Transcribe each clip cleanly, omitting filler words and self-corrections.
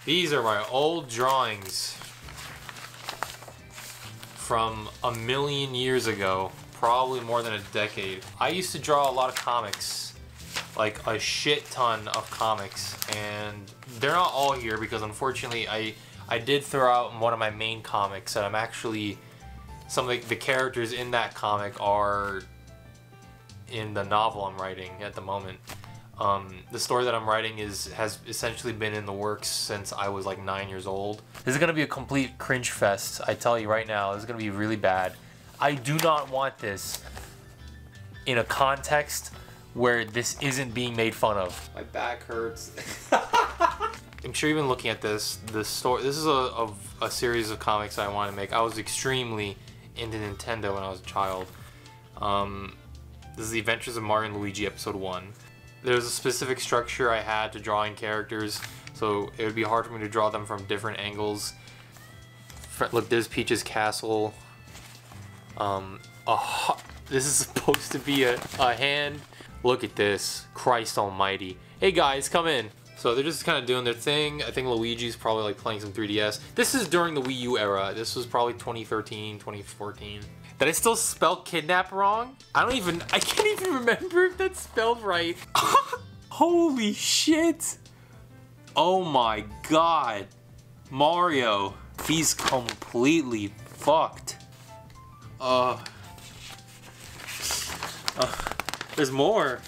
These are my old drawings from a million years ago, probably more than a decade. I used to draw a lot of comics, like a shit ton of comics, and they're not all here because unfortunately I did throw out one of my main comics, and I'm actually, some of the characters in that comic are in the novel I'm writing at the moment. The story that I'm writing has essentially been in the works since I was like 9 years old. This is gonna be a complete cringe fest, I tell you right now. This is gonna be really bad. I do not want this in a context where this isn't being made fun of. My back hurts. I'm sure you've been looking at this. This is a series of comics I want to make. I was extremely into Nintendo when I was a child. This is the Adventures of Mario and Luigi Episode 1. There's a specific structure I had to drawing characters, so it would be hard for me to draw them from different angles. Look, there's Peach's castle. This is supposed to be a hand. Look at this. Christ almighty. Hey guys, come in. So they're just kind of doing their thing. I think Luigi's probably like playing some 3DS. This is during the Wii U era. This was probably 2013, 2014. Did I still spell kidnap wrong? I can't even remember if that's spelled right. Holy shit. Oh my god. Mario. He's completely fucked. There's more.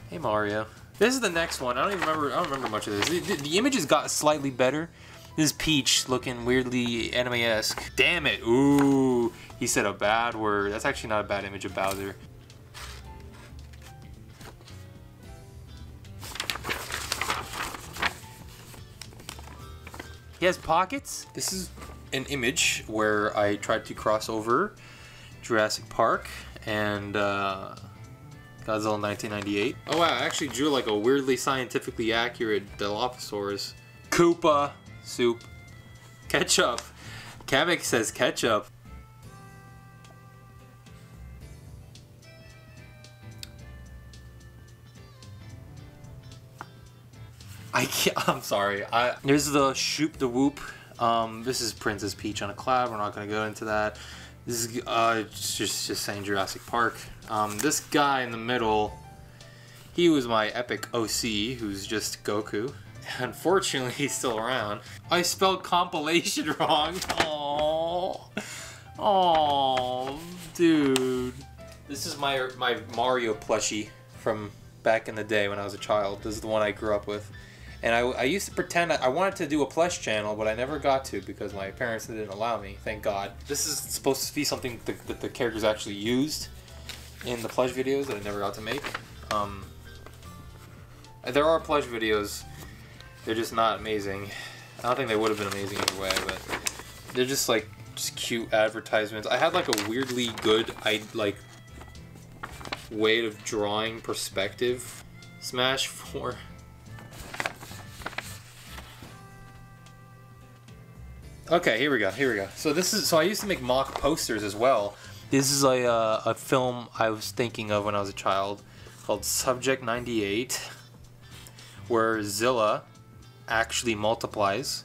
Hey Mario. This is the next one. I don't remember much of this. The images got slightly better. This is Peach looking weirdly anime-esque. Damn it. Ooh. He said a bad word. That's actually not a bad image of Bowser. He has pockets. This is an image where I tried to cross over Jurassic Park and Godzilla 1998. Oh wow, I actually drew like a weirdly scientifically accurate Dilophosaurus. Koopa soup. Ketchup. Kamek says ketchup. I'm sorry. There's the Shoop the Whoop. This is Princess Peach on a cloud. We're not gonna go into that. This is just saying Jurassic Park. This guy in the middle, he was my epic OC, who's just Goku. Unfortunately, he's still around. I spelled compilation wrong. Aww. Aww, dude. This is my Mario plushie from back in the day when I was a child. This is the one I grew up with. And I used to pretend I wanted to do a plush channel, but I never got to because my parents didn't allow me, thank God. This is supposed to be something that the characters actually used in the plush videos that I never got to make. There are plush videos, they're just not amazing. I don't think they would have been amazing either way, but they're just like cute advertisements. I had like a weirdly good way of drawing perspective. Smash 4. Okay, here we go. So I used to make mock posters as well. This is a film I was thinking of when I was a child called Subject 98, where Zilla actually multiplies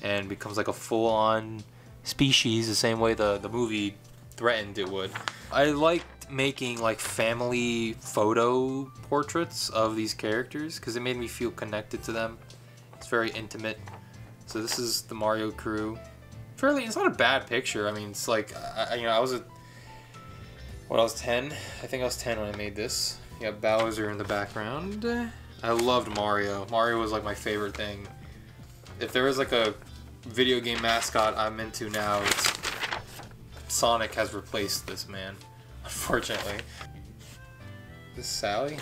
and becomes like a full-on species the same way the movie threatened it would. I liked making like family photo portraits of these characters because it made me feel connected to them. It's very intimate. So this is the Mario crew. It's not a bad picture. I mean, it's like, I was 10? I think I was 10 when I made this. You got Bowser in the background. I loved Mario. Mario was like my favorite thing. If there was like a video game mascot I'm into now, it's Sonic has replaced this man, unfortunately. This is Sally.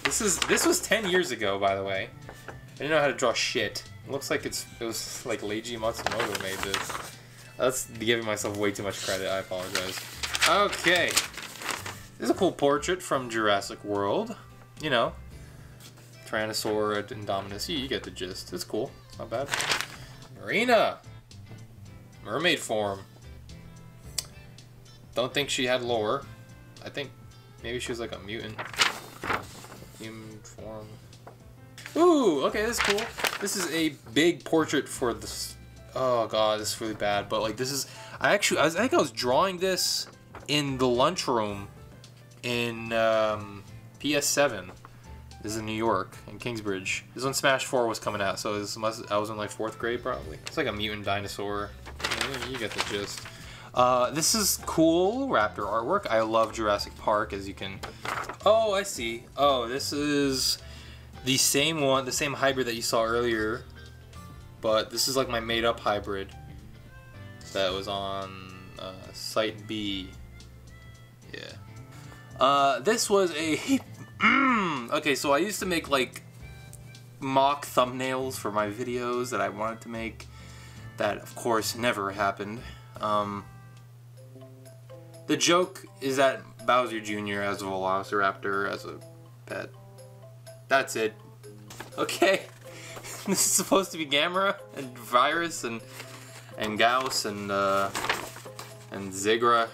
This was 10 years ago, by the way. I didn't know how to draw shit. It looks like it was like Leiji Matsumoto made this. That's giving myself way too much credit. I apologize. Okay. This is a cool portrait from Jurassic World. You know, Tyrannosaur and Indominus. You get the gist. It's cool. It's not bad. Marina! Mermaid form. Don't think she had lore. I think maybe she was like a mutant. Human form. Ooh, okay, that's cool. This is a big portrait for this. Oh god, this is really bad. But like, this is. I think I was drawing this in the lunchroom in PS7. This is in New York, in Kingsbridge. This is when Smash 4 was coming out, so I was in like 4th grade probably. It's like a mutant dinosaur. You get the gist. This is cool raptor artwork. I love Jurassic Park, as you can. Oh, I see. Oh, this is the same one, the same hybrid that you saw earlier, but this is like my made-up hybrid that was on Site B. Yeah. This was a. Okay, so I used to make like mock thumbnails for my videos that I wanted to make. That, of course, never happened. The joke is that Bowser Jr. has a Velociraptor as a pet. That's it. Okay. This is supposed to be Gamera and Virus and Gauss and Zigra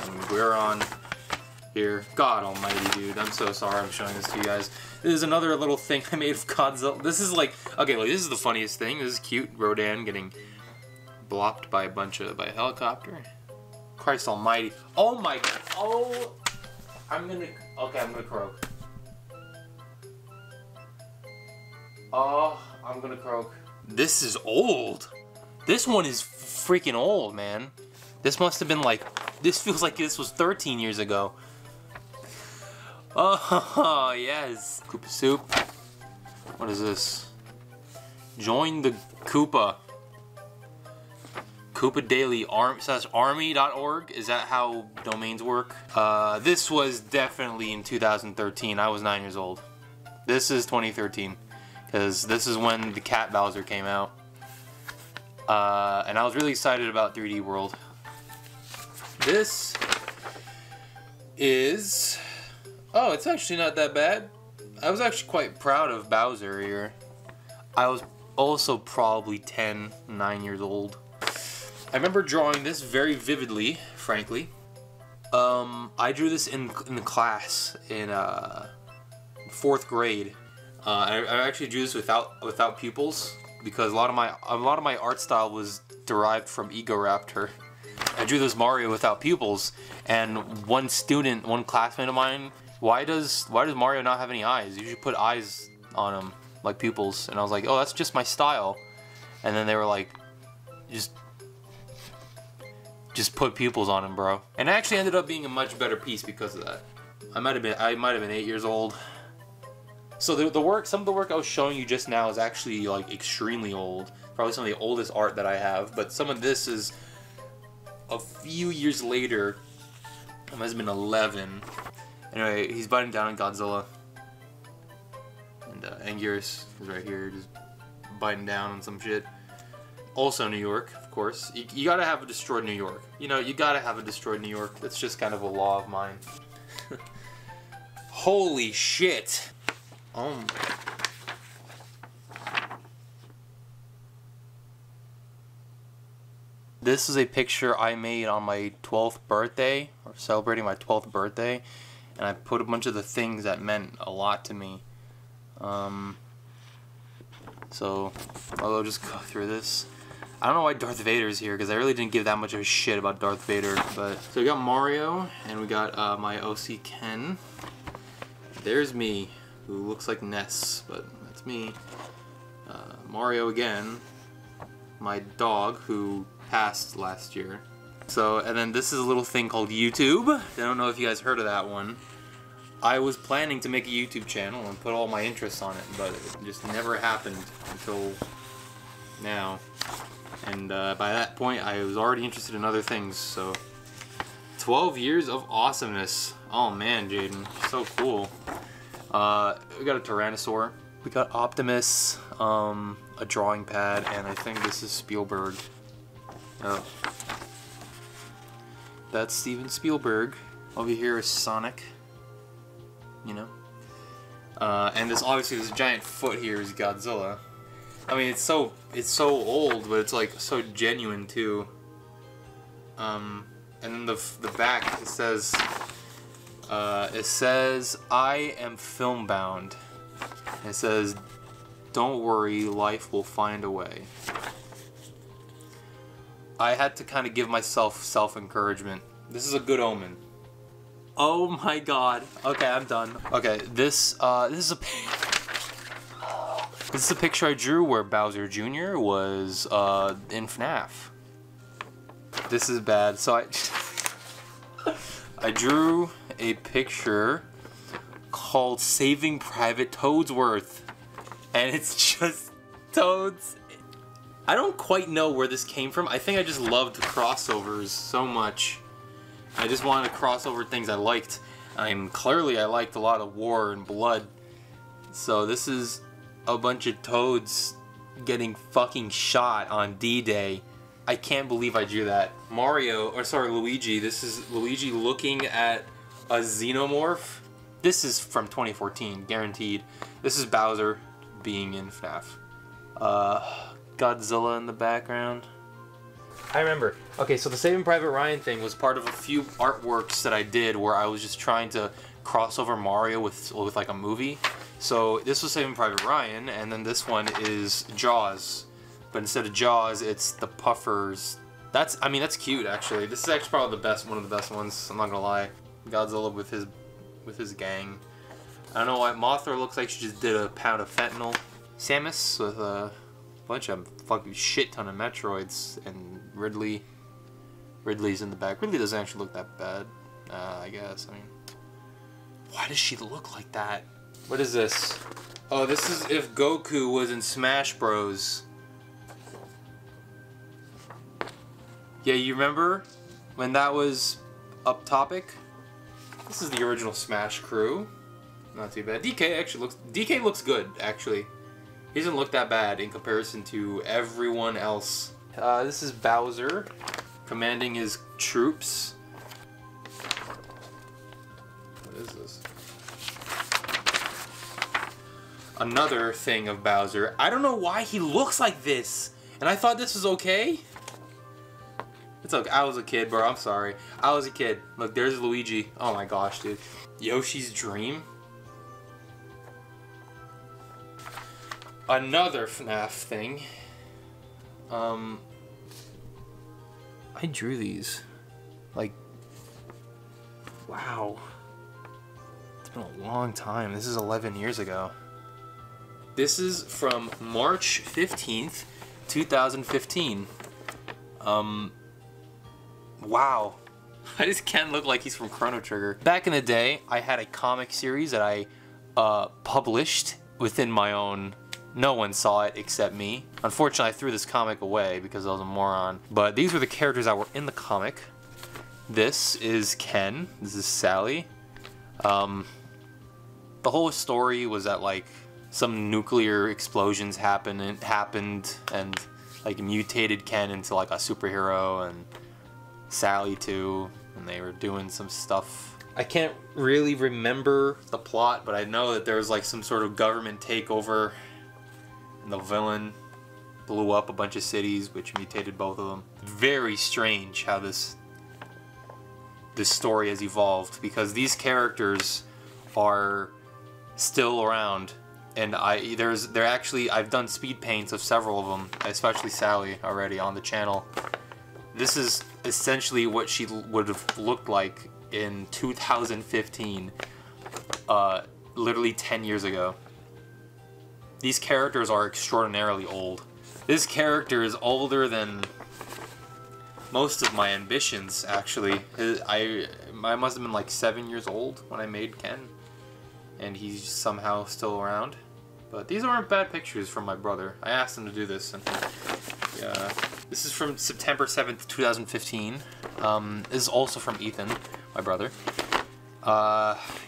and Guiron here. God almighty, dude. I'm so sorry I'm showing this to you guys. This is another little thing I made of Godzilla. This is like, okay, look, this is the funniest thing. This is cute. Rodan getting blopped by a helicopter. Christ almighty. Oh my god. Oh, I'm gonna croak. Oh, I'm gonna croak. This is old. This one is freaking old, man. This must have been like, this feels like this was 13 years ago. Oh, yes. Koopa Soup. What is this? Join the Koopa. Koopa Daily army.org. Is that how domains work? This was definitely in 2013. I was 9 years old. This is 2013. Because this is when the Cat Bowser came out. And I was really excited about 3D World. This is... Oh, it's actually not that bad. I was actually quite proud of Bowser here. I was also probably 9 years old. I remember drawing this very vividly, frankly. I drew this in the class in 4th grade. I actually drew this without pupils because a lot of my art style was derived from Egoraptor. I drew this Mario without pupils, and one classmate of mine, why does Mario not have any eyes? You should put eyes on him like pupils. And I was like, oh, that's just my style. And then they were like, just put pupils on him, bro. And it actually ended up being a much better piece because of that. I might have been 8 years old. So some of the work I was showing you just now is actually like extremely old. Probably some of the oldest art that I have. But some of this is a few years later. It must have been 11. Anyway, he's biting down on Godzilla. And Anguirus is right here, just biting down on some shit. Also New York, of course. You gotta have a destroyed New York. You know, you gotta have a destroyed New York. That's just kind of a law of mine. Holy shit! This is a picture I made on my 12th birthday, or celebrating my 12th birthday, and I put a bunch of the things that meant a lot to me. So I'll just go through this. I don't know why Darth Vader's here, because I really didn't give that much of a shit about Darth Vader. But so we got Mario, and we got my OC Ken. There's me, who looks like Ness, but that's me. Mario again. My dog, who passed last year. So, and then this is a little thing called YouTube. I don't know if you guys heard of that one. I was planning to make a YouTube channel and put all my interests on it, but it just never happened until now. And by that point, I was already interested in other things, so 12 years of awesomeness. Oh man, Jaden, so cool. We got a Tyrannosaur. We got Optimus, a drawing pad, and I think this is Spielberg. Oh. That's Steven Spielberg. Over here is Sonic. You know? And obviously this giant foot here is Godzilla. I mean, it's so old, but it's like so genuine too. And then the back, it says I am film bound. It says Don't worry, life will find a way. I had to kind of give myself self-encouragement. This is a good omen. Oh my god. Okay, I'm done. Okay, this is a picture I drew where Bowser Jr. was in FNAF. This is bad. So I drew a picture called Saving Private Toadsworth, and it's just Toads. I don't quite know where this came from. I think I just loved crossovers so much. I just wanted to cross over things I liked. Clearly I liked a lot of war and blood. So this is a bunch of Toads getting fucking shot on D-Day. I can't believe I drew that. Luigi. This is Luigi looking at a xenomorph. This is from 2014, guaranteed. This is Bowser being in FNAF. Godzilla in the background. I remember. Okay, so the Saving Private Ryan thing was part of a few artworks that I did where I was just trying to cross over Mario with like a movie. So this was Saving Private Ryan, and then this one is Jaws. But instead of Jaws, it's the Puffers. That's cute actually. This is actually probably one of the best ones, I'm not gonna lie. Godzilla with his gang. I don't know why Mothra looks like she just did a pound of fentanyl. Samus with a bunch of fucking shit ton of Metroids, and Ridley's in the back. Ridley doesn't actually look that bad, I guess. I mean, why does she look like that? What is this? Oh, this is if Goku was in Smash Bros. Yeah, you remember when that was up topic? This is the original Smash crew. Not too bad. DK looks good, actually. He doesn't look that bad in comparison to everyone else. This is Bowser commanding his troops. What is this? Another thing of Bowser. I don't know why he looks like this, and I thought this was okay. It's okay. I was a kid, bro. I'm sorry. I was a kid. Look, there's Luigi. Oh my gosh, dude. Yoshi's Dream. Another FNAF thing. I drew these. Like, wow. It's been a long time. This is 11 years ago. This is from March 15th, 2015. Wow. I just can't look like he's from Chrono Trigger. Back in the day, I had a comic series that I published within my own. No one saw it except me. Unfortunately, I threw this comic away because I was a moron. But these were the characters that were in the comic. This is Ken. This is Sally. The whole story was that like some nuclear explosions happened and like mutated Ken into like a superhero, and Sally too, and they were doing some stuff. I can't really remember the plot, but I know that there was like some sort of government takeover. The villain blew up a bunch of cities, which mutated both of them. Very strange how this story has evolved, because these characters are still around, and I've done speed paints of several of them, especially Sally, already on the channel. This is essentially what she would have looked like in 2015, literally 10 years ago. These characters are extraordinarily old. This character is older than most of my ambitions, actually. I must have been like 7 years old when I made Ken, and he's somehow still around. But these aren't bad pictures from my brother. I asked him to do this, and yeah. This is from September 7th, 2015. This is also from Ethan, my brother.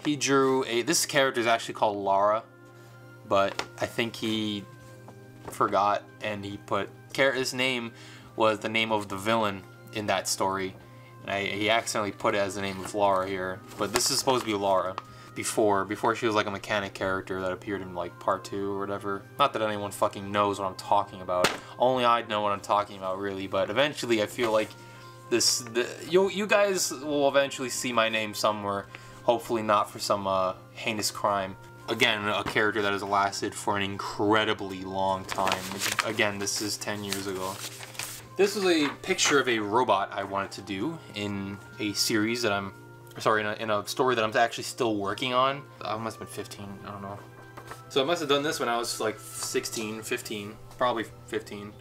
He drew this character is actually called Lara, but I think he forgot, and he put his name was the name of the villain in that story, and he accidentally put it as the name of Lara here. But this is supposed to be Lara before she was like a mechanic character that appeared in like part 2 or whatever. Not that anyone fucking knows what I'm talking about. Only I know what I'm talking about, really. But eventually, I feel like you guys will eventually see my name somewhere. Hopefully not for some heinous crime. again, a character that has lasted for an incredibly long time. Again, this is 10 years ago. This was a picture of a robot I wanted to do in a series that I'm, sorry, in a story that I'm actually still working on. I must have been 15, I don't know. So I must have done this when I was like 16, 15, probably 15.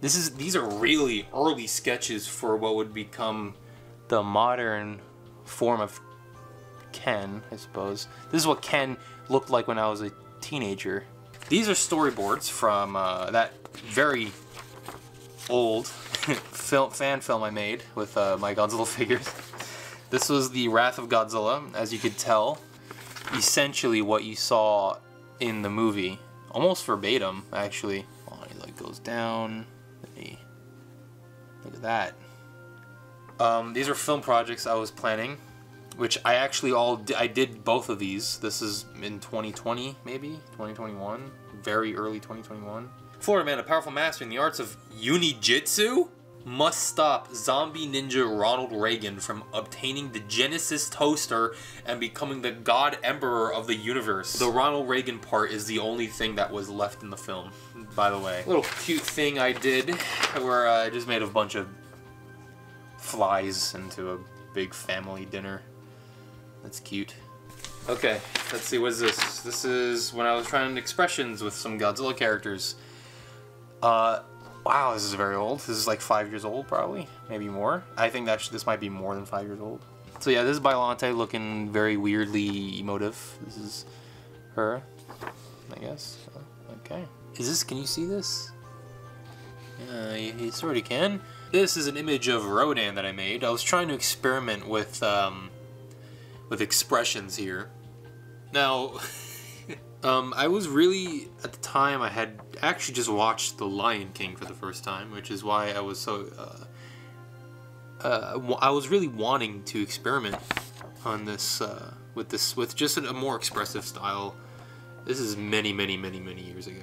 These are really early sketches for what would become the modern form of Ken, I suppose. This is what Ken looked like when I was a teenager. These are storyboards from that very old fan film I made with my Godzilla figures. This was the Wrath of Godzilla, as you could tell. Essentially what you saw in the movie. Almost verbatim, actually. Oh, he like goes down. Look at that. These are film projects I was planning, which I actually I did both of these. This is in 2020, maybe 2021, very early 2021. Florida Man, a powerful master in the arts of Unijitsu, must stop zombie ninja Ronald Reagan from obtaining the Genesis toaster and becoming the God Emperor of the universe. The Ronald Reagan part is the only thing that was left in the film, by the way. Little cute thing I did where I just made a bunch of flies into a big family dinner. That's cute. Okay, let's see, what is this? This is when I was trying expressions with some Godzilla characters. Wow, this is very old. This is like 5 years old, probably. Maybe more. I think that this might be more than 5 years old. So yeah, this is Bylante looking very weirdly emotive. This is her, I guess. Okay. Is this, can you see this? You sort of can. This is an image of Rodan that I made. I was trying to experiment with expressions here. Now, I was really, at the time, I had actually just watched The Lion King for the first time, which is why I was so, I was really wanting to experiment on this, with just a more expressive style. This is many, many, many, many years ago.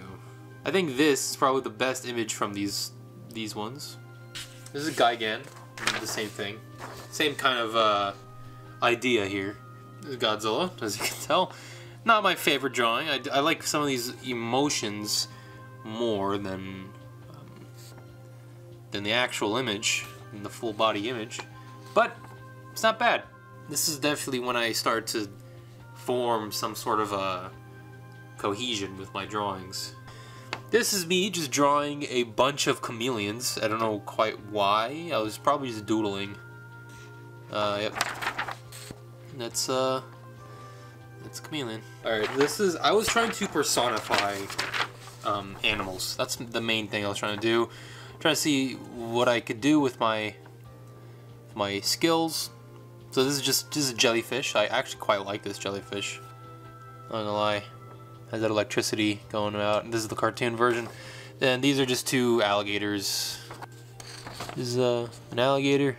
I think this is probably the best image from these ones. This is Gigan, the same thing. Same kind of, idea here. This is Godzilla, as you can tell. Not my favorite drawing. I like some of these emotions more than the actual image, and the full body image. But it's not bad. This is definitely when I start to form some sort of a cohesion with my drawings. This is me just drawing a bunch of chameleons. I don't know quite why. I was probably just doodling. Yep. That's chameleon. Alright, this is, I was trying to personify animals. That's the main thing I was trying to do. Trying to see what I could do with my skills. So this is a jellyfish. I actually quite like this jellyfish. Not gonna lie. Has that electricity going out. This is the cartoon version. Then these are just two alligators. This is an alligator.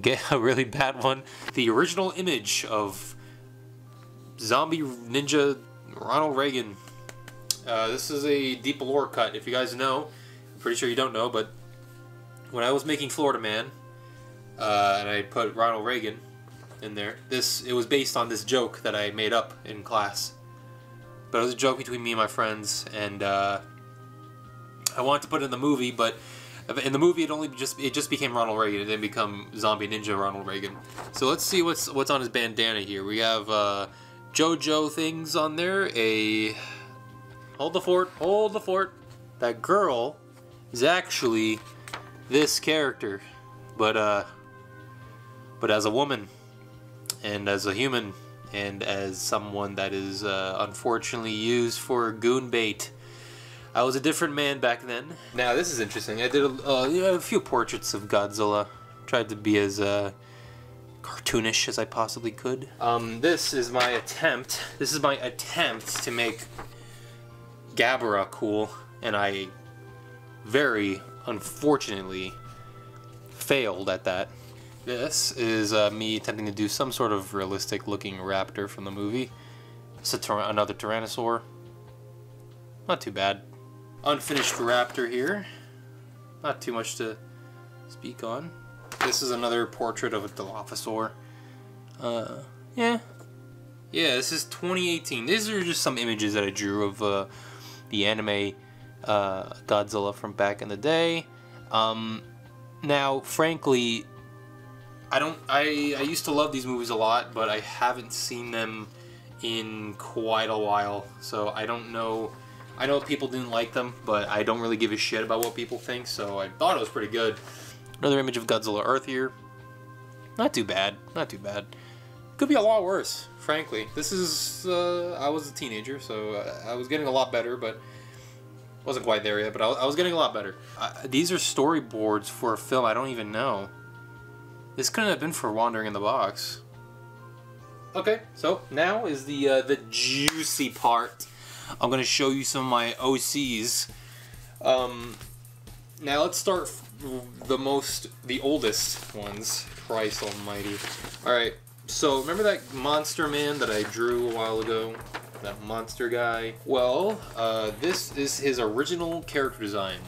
Get a really bad one. The original image of zombie ninja Ronald Reagan. This is a deep lore cut. If you guys know, I'm pretty sure you don't know, but when I was making Florida Man, and I put Ronald Reagan in there, it was based on this joke that I made up in class. But it was a joke between me and my friends, and I wanted to put it in the movie, but in the movie it just became Ronald Reagan. It didn't become Zombie Ninja Ronald Reagan. So let's see what's on his bandana here. We have JoJo things on there. Hold the fort, hold the fort. That girl is actually this character, but as a woman, and as a human, and as someone that is unfortunately used for goon bait. I was a different man back then. Now this is interesting. I did a few portraits of Godzilla. Tried to be as cartoonish as I possibly could. This is my attempt. This is my attempt to make Gabara cool, and I very unfortunately failed at that. This is me attempting to do some sort of realistic looking raptor from the movie. It's another Tyrannosaur. Not too bad. Unfinished raptor here. Not too much to speak on. This is another portrait of a Dilophosaur. Yeah. Yeah, this is 2018. These are just some images that I drew of the anime Godzilla from back in the day. Now, frankly, I used to love these movies a lot, but I haven't seen them in quite a while, so I don't know. I know people didn't like them, but I don't really give a shit about what people think, so I thought it was pretty good. Another image of Godzilla Earth here. Not too bad, not too bad. Could be a lot worse, frankly. This is, I was a teenager, so I was getting a lot better, but wasn't quite there yet, but I was getting a lot better. These are storyboards for a film I don't even know. This couldn't have been for Wandering in the Box. Okay, so now is the juicy part. I'm gonna show you some of my OCs. Now let's start the oldest ones. Christ almighty. Alright, so remember that monster man that I drew a while ago? That monster guy? Well, this is his original character design.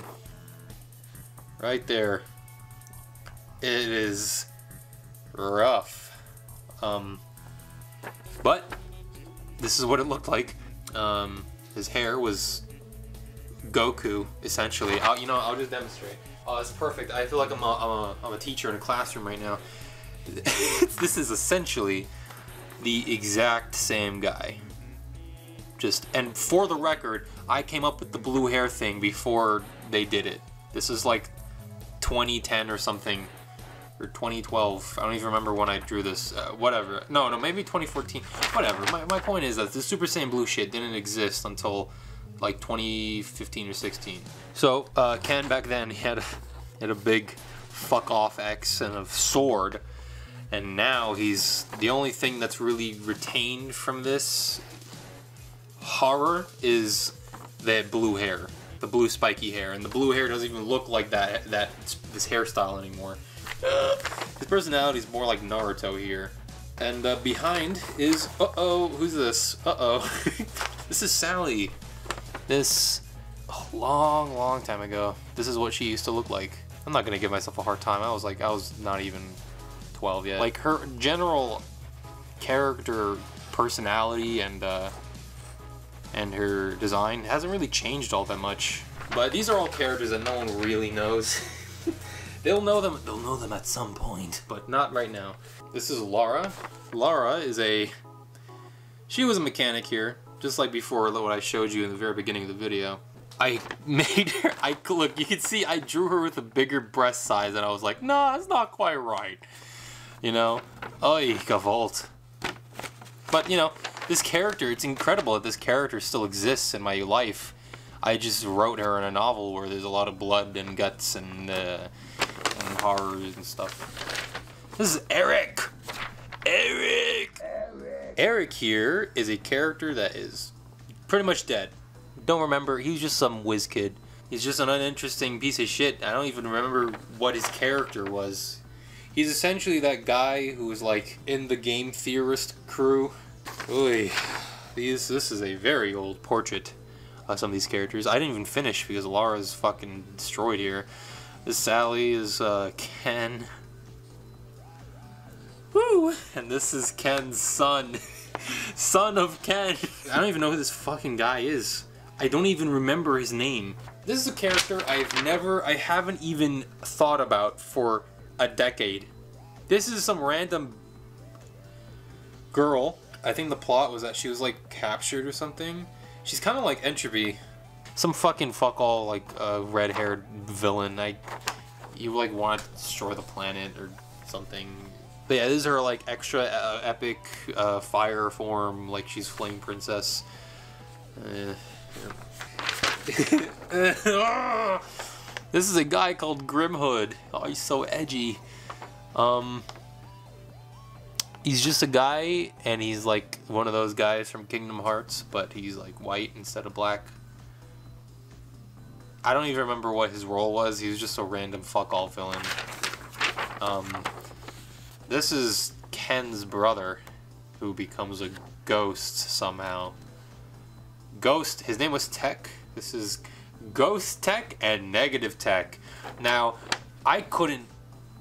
Right there. It is rough. But this is what it looked like. His hair was Goku, essentially. I'll just demonstrate. Oh, it's perfect. I feel like I'm a teacher in a classroom right now. This is essentially the exact same guy. And for the record, I came up with the blue hair thing before they did it. This is like 2010 or something, or 2012. I don't even remember when I drew this. Whatever. No, maybe 2014. Whatever. My point is that the Super Saiyan Blue shit didn't exist until like 2015 or 16. So Ken back then he had a big fuck off X and a sword, and now he's the only thing that's really retained from this horror is that blue hair, the blue spiky hair, and the blue hair doesn't even look like this hairstyle anymore. His personality is more like Naruto here. And behind is, who's this? This is Sally. This, a long time ago, this is what she used to look like. I'm not gonna give myself a hard time. I was not even 12 yet. Like, her general character, personality, and her design hasn't really changed all that much. But these are all characters that no one really knows. They'll know them at some point, but not right now. This is Lara. Lara she was a mechanic here, just like before what I showed you in the very beginning of the video. I made her, look, you can see I drew her with a bigger breast size, and I was like, nah, that's not quite right. You know? Oy, Gavolt. But, this character, it's incredible that this character still exists in my life. I just wrote her in a novel where there's a lot of blood and guts and horrors and stuff. This is Eric! Eric here is a character that is pretty much dead. Don't remember, he's just some whiz kid. He's just an uninteresting piece of shit. I don't even remember what his character was. He's essentially that guy who was like in the game theorist crew. Oy. This is a very old portrait of some of these characters. I didn't even finish because Lara's fucking destroyed here. This Sally is Ken. Woo! And this is Ken's son. Son of Ken. I don't even know who this fucking guy is. I don't even remember his name. This is a character I haven't even thought about for a decade. This is some random girl. I think the plot was that she was like captured or something. She's kind of like Entropy. Some fucking fuck all like red-haired villain. You like want to destroy the planet or something. But yeah, this is her like extra epic fire form, like she's Flame Princess. This is a guy called Grimhood. Oh, he's so edgy. He's just a guy, and he's like one of those guys from Kingdom Hearts, but he's like white instead of black. I don't even remember what his role was. He was just a random fuck-all villain. This is Ken's brother, who becomes a ghost somehow. Ghost, his name was Tech. This is Ghost Tech and Negative Tech. Now, I couldn't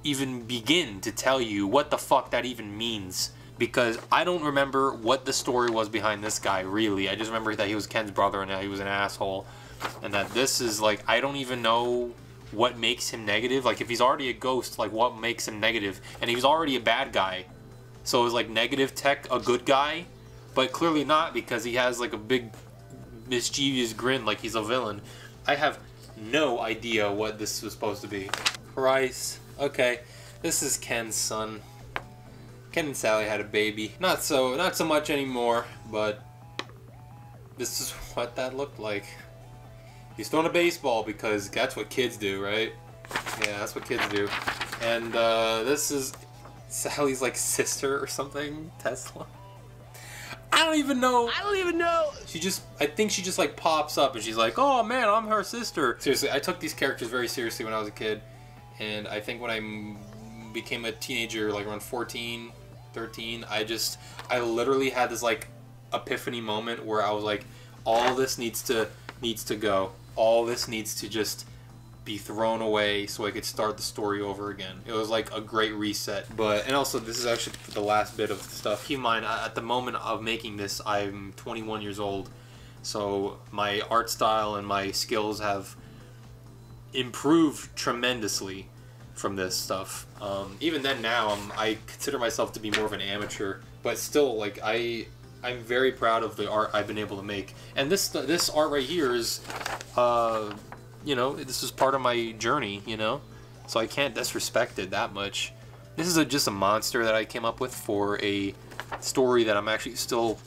even begin to tell you what the fuck that even means. because I don't remember what the story was behind this guy, really. I just remember that he was Ken's brother and that he was an asshole. And that this is, like, I don't even know what makes him negative. Like, if he's already a ghost, like, what makes him negative? And he was already a bad guy. So is, like, negative tech a good guy? But clearly not, because he has, like, a big mischievous grin like he's a villain. I have no idea what this was supposed to be. Christ. Okay. This is Ken's son. Ken and Sally had a baby. Not so much anymore, but this is what that looked like. He's throwing a baseball because that's what kids do, right? Yeah, that's what kids do. And this is Sally's like sister or something, Tesla. I don't even know. I think she just like pops up and she's like, oh man, I'm her sister. Seriously, I took these characters very seriously when I was a kid. And I think when I became a teenager, like around 14, 13, I literally had this like epiphany moment where I was like, all this needs to go. All this needs to just be thrown away so I could start the story over again. It was like a great reset. And also this is actually the last bit of stuff. Keep in mind, at the moment of making this, I'm 21 years old. So my art style and my skills have improved tremendously from this stuff. Even then now, I consider myself to be more of an amateur. But still, like, I'm very proud of the art I've been able to make. And this art right here is, you know, this is part of my journey, you know? So I can't disrespect it that much. This is just a monster that I came up with for a story that I'm actually still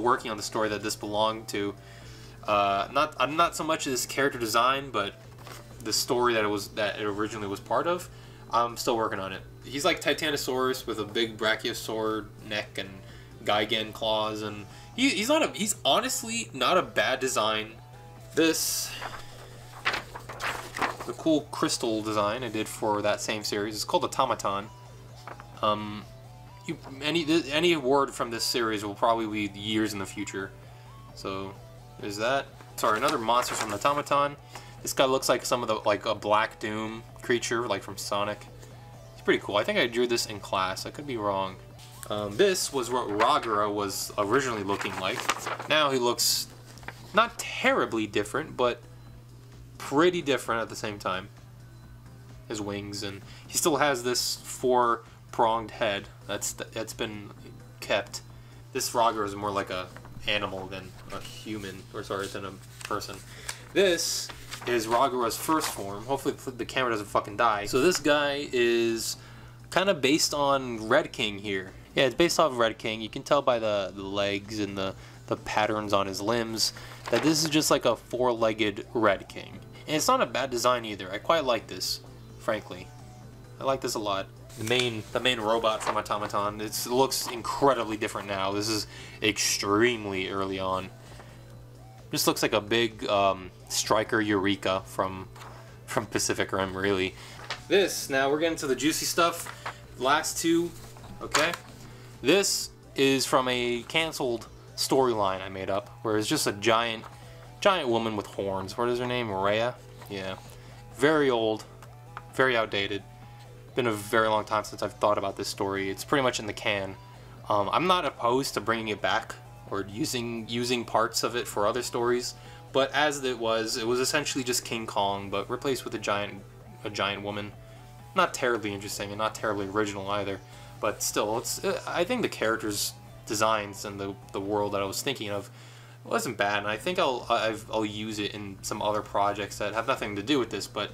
working on the story that this belonged to. Not so much this character design, but the story that it originally was part of. I'm still working on it. He's like Titanosaurus with a big brachiosaur neck and Gigan claws, and he's honestly not a bad design. The cool crystal design I did for that same series, it's called Automaton. Any award from this series will probably be years in the future. So there's that. Sorry, another monster from Automaton. This guy looks like like a Black Doom creature, like from Sonic. It's pretty cool. I think I drew this in class. I could be wrong. This was what Ragara was originally looking like. Now he looks not terribly different, but pretty different at the same time. His wings, and he still has this 4-pronged head that's been kept. This Ragara is more like a animal than a human, than a person. This is Ragara's first form. Hopefully the camera doesn't fucking die. So this guy is kind of based on Red King here. Yeah, it's based off of Red King. You can tell by the legs and the patterns on his limbs that this is just like a 4-legged Red King. And it's not a bad design either. I quite like this, frankly. I like this a lot. The main robot from Automaton, it looks incredibly different now. This is extremely early on. Just looks like a big Striker Eureka from Pacific Rim, really. Now we're getting to the juicy stuff. Last two, okay? This is from a canceled storyline I made up, where it's just a giant woman with horns. What is her name? Rhea? Yeah. Very old, very outdated. Been a very long time since I've thought about this story. It's pretty much in the can. I'm not opposed to bringing it back or using parts of it for other stories, but as it was essentially just King Kong, but replaced with a giant woman. Not terribly interesting and not terribly original either, but still, I think the characters' designs and the world that I was thinking of wasn't bad, and I think I'll use it in some other projects that have nothing to do with this, but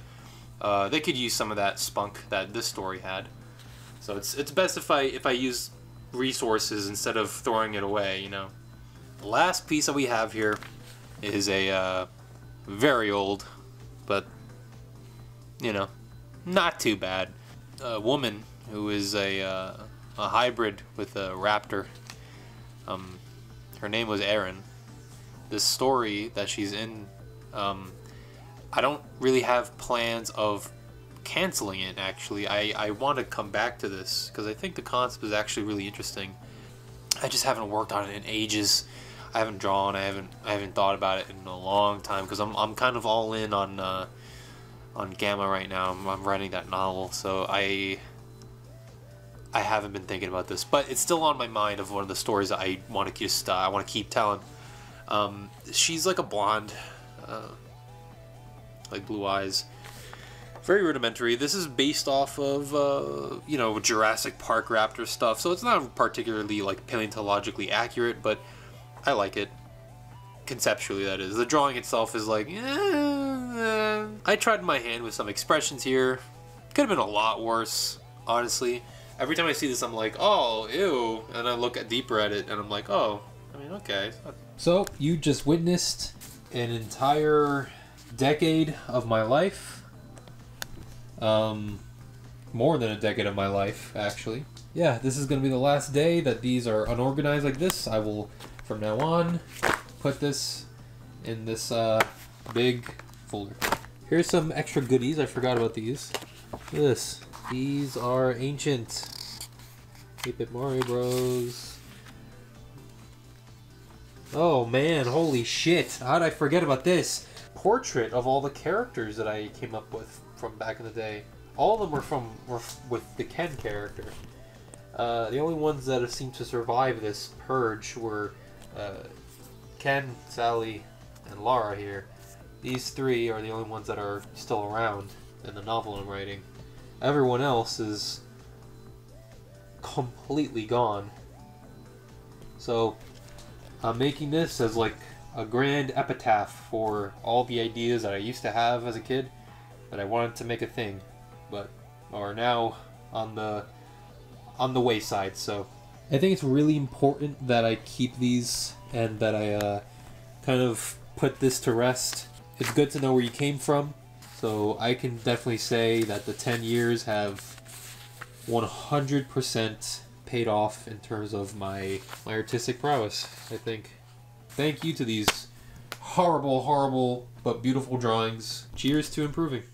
they could use some of that spunk that this story had. So it's best if I use resources instead of throwing it away, you know. The last piece that we have here is a very old, but you know, not too bad, woman who is a hybrid with a raptor. Her name was Erin. This story that she's in, I don't really have plans of canceling it, actually. I want to come back to this because I think the concept is actually really interesting. I just haven't worked on it in ages. I haven't drawn. I haven't thought about it in a long time because I'm kind of all in on Gamma right now. I'm writing that novel, so I haven't been thinking about this, but it's still on my mind of one of the stories that I want to just I want to keep telling. She's like a blonde, like blue eyes, very rudimentary. This is based off of you know, Jurassic Park raptor stuff, so it's not particularly like paleontologically accurate, but I like it conceptually. That is, the drawing itself is like, I tried my hand with some expressions here. Could have been a lot worse, honestly. Every time I see this, I'm like, oh, ew, and I look deeper at it, and I'm like, oh, I mean, okay. So, you just witnessed an entire decade of my life. More than a decade of my life, actually. Yeah, this is going to be the last day that these are unorganized like this. I will, from now on, put this in this big folder. Here's some extra goodies. I forgot about these. Look at this. These are ancient. Keep it Mario Bros. Oh man, holy shit. How did I forget about this? Portrait of all the characters that I came up with from back in the day. All of them were with the Ken character. The only ones that seemed to survive this purge were Ken, Sally, and Lara here. These three are the only ones that are still around in the novel I'm writing. Everyone else is completely gone. So I'm making this as like a grand epitaph for all the ideas that I used to have as a kid that I wanted to make a thing, but are now on the wayside. So I think it's really important that I keep these and that I kind of put this to rest. It's good to know where you came from. So I can definitely say that the 10 years have 100% paid off in terms of my artistic prowess, I think. Thank you to these horrible, horrible, but beautiful drawings. Cheers to improving.